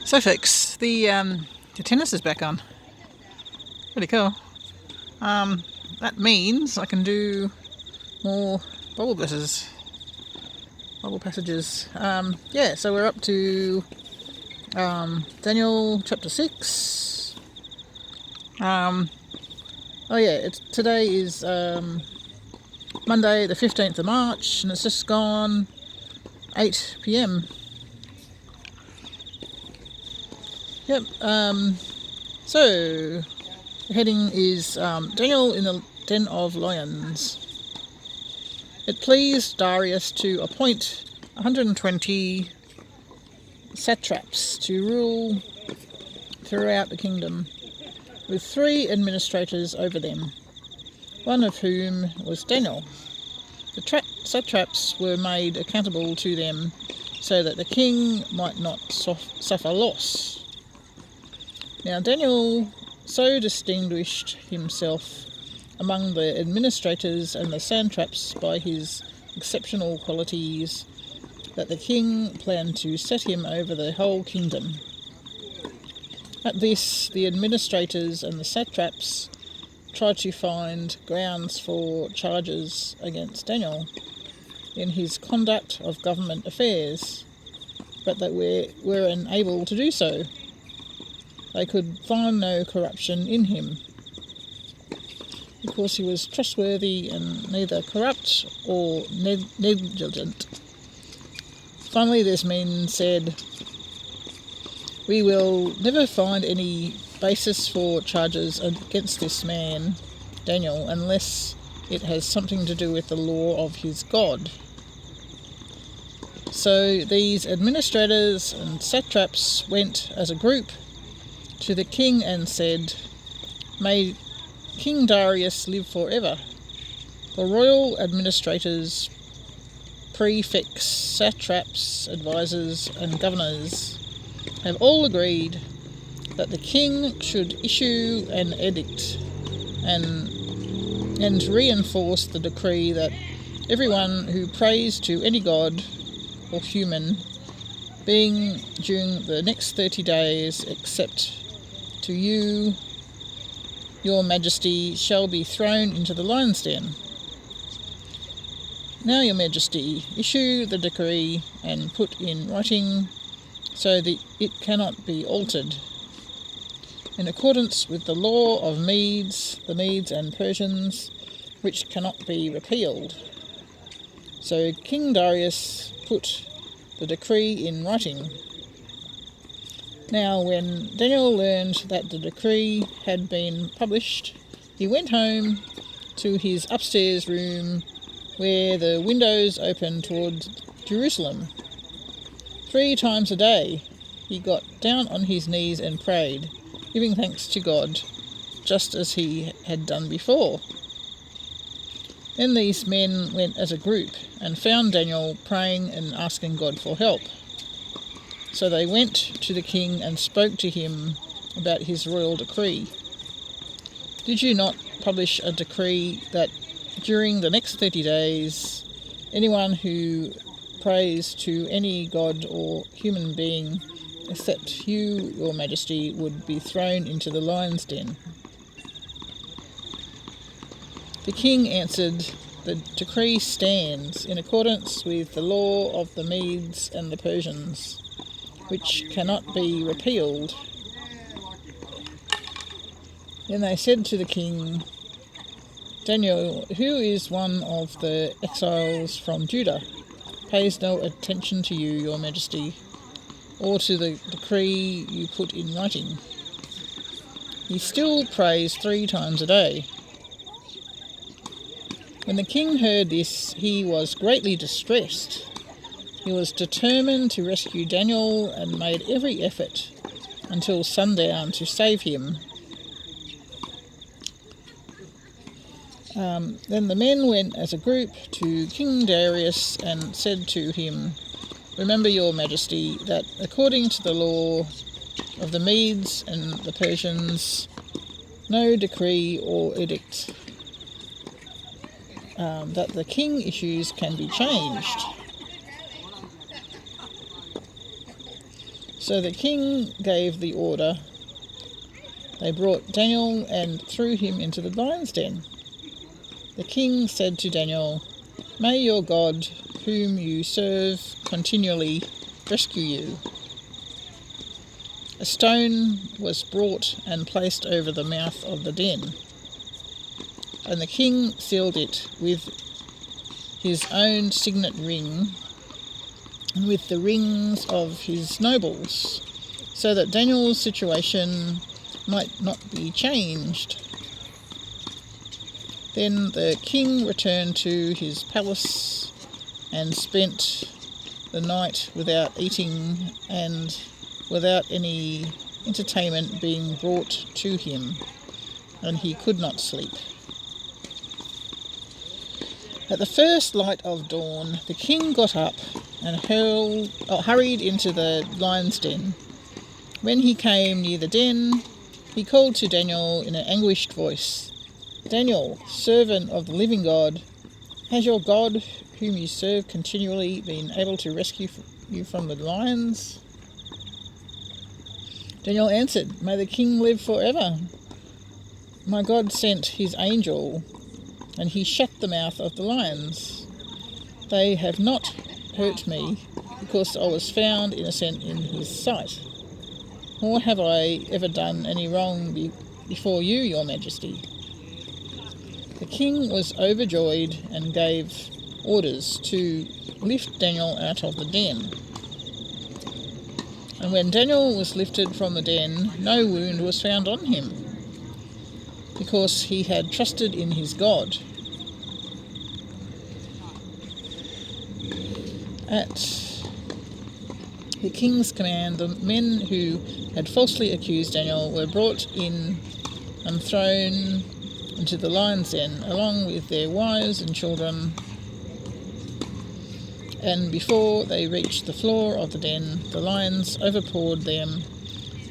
So folks, the tennis is back on. Pretty cool. That means I can do more Bible verses, Bible passages. So we're up to Daniel chapter 6. Today is Monday the 15th of March, and it's just gone 8 p.m. Yep. So the heading is Daniel in the Den of Lions. It pleased Darius to appoint 120 satraps to rule throughout the kingdom, with 3 administrators over them, one of whom was Daniel. The satraps were made accountable to them so that the king might not suffer loss. Now Daniel so distinguished himself among the administrators and the satraps by his exceptional qualities that the king planned to set him over the whole kingdom. At this, the administrators and the satraps tried to find grounds for charges against Daniel in his conduct of government affairs, but they were unable to do so. They could find no corruption in him, because he was trustworthy and neither corrupt or negligent. Finally, these men said, "We will never find any basis for charges against this man, Daniel, unless it has something to do with the law of his God." So these administrators and satraps went as a group to the king and said, "May King Darius live forever." The royal administrators, prefects, satraps, advisors, and governors have all agreed that the king should issue an edict and reinforce the decree that everyone who prays to any god or human being during the next 30 days, except to you, your majesty, shall be thrown into the lion's den. Now, your majesty, issue the decree and put in writing so that it cannot be altered, in accordance with the law of the Medes and Persians, which cannot be repealed. So King Darius put the decree in writing. Now, when Daniel learned that the decree had been published, he went home to his upstairs room where the windows opened towards Jerusalem. 3 times a day he got down on his knees and prayed, giving thanks to God, just as he had done before. Then these men went as a group and found Daniel praying and asking God for help. So they went to the king and spoke to him about his royal decree. "Did you not publish a decree that during the next 30 days, anyone who prays to any god or human being except you, your majesty, would be thrown into the lion's den?" The king answered, "The decree stands in accordance with the law of the Medes and the Persians, which cannot be repealed." Then they said to the king, "Daniel, who is one of the exiles from Judah, pays no attention to you, your majesty, or to the decree you put in writing. He still prays 3 times a day." When the king heard this, he was greatly distressed. He was determined to rescue Daniel and made every effort until sundown to save him. Then the men went as a group to King Darius and said to him, "Remember, your majesty, that according to the law of the Medes and the Persians, no decree or edict that the king issues can be changed. So the king gave the order. They brought Daniel and threw him into the lion's den. The king said to Daniel, "May your God, whom you serve continually, rescue you." A stone was brought and placed over the mouth of the den, and the king sealed it with his own signet ring and with the rings of his nobles, so that Daniel's situation might not be changed. Then the king returned to his palace and spent the night without eating and without any entertainment being brought to him, and he could not sleep. At the first light of dawn, the king got up and hurried into the lion's den. When he came near the den, he called to Daniel in an anguished voice, "Daniel, servant of the living God, has your God, whom you serve continually, been able to rescue you from the lions?" Daniel answered, "May the king live forever. My God sent his angel, and he shut the mouth of the lions. They have not hurt me, because I was found innocent in his sight. Nor have I ever done any wrong before you, your majesty." The king was overjoyed and gave orders to lift Daniel out of the den. And when Daniel was lifted from the den, no wound was found on him, because he had trusted in his God. At the king's command, the men who had falsely accused Daniel were brought in and thrown into the lion's den, along with their wives and children. And before they reached the floor of the den, the lions overpowered them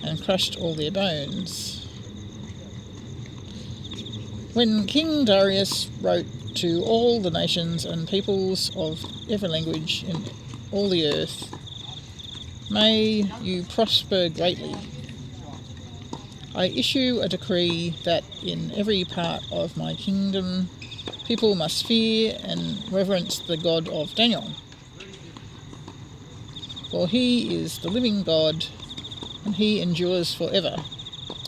and crushed all their bones. When King Darius wrote to all the nations and peoples of every language in all the earth, "May you prosper greatly. I issue a decree that in every part of my kingdom people must fear and reverence the God of Daniel. For he is the living God, and he endures forever.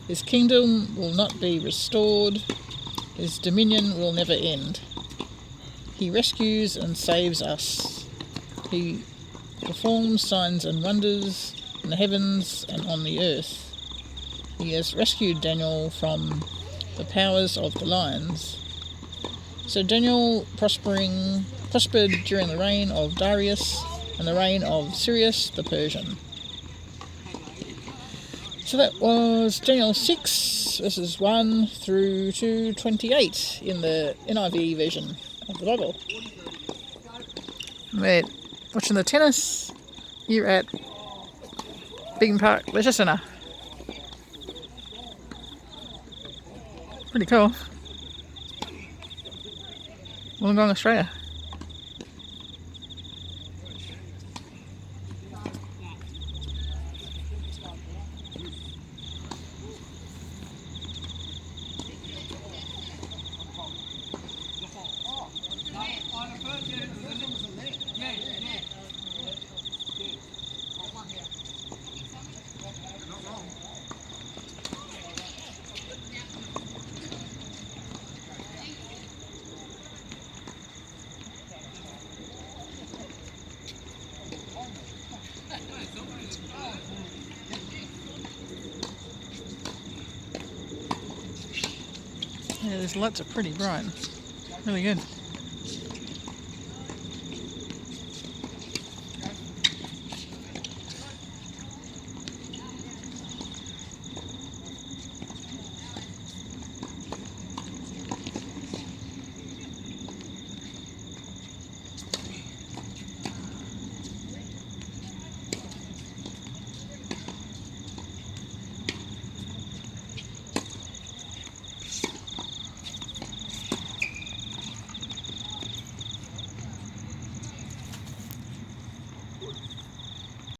His kingdom will not be restored, his dominion will never end. He rescues and saves us. He performs signs and wonders in the heavens and on the earth. He has rescued Daniel from the powers of the lions." So Daniel prospered during the reign of Darius and the reign of Cyrus the Persian. So that was Daniel 6, verses 1 through to 28 in the NIV version of the Bible. We're watching the tennis here at Beacon Park Leisure Centre. Pretty cool. Wollongong, Australia. Yeah, these lights are pretty bright. Really good.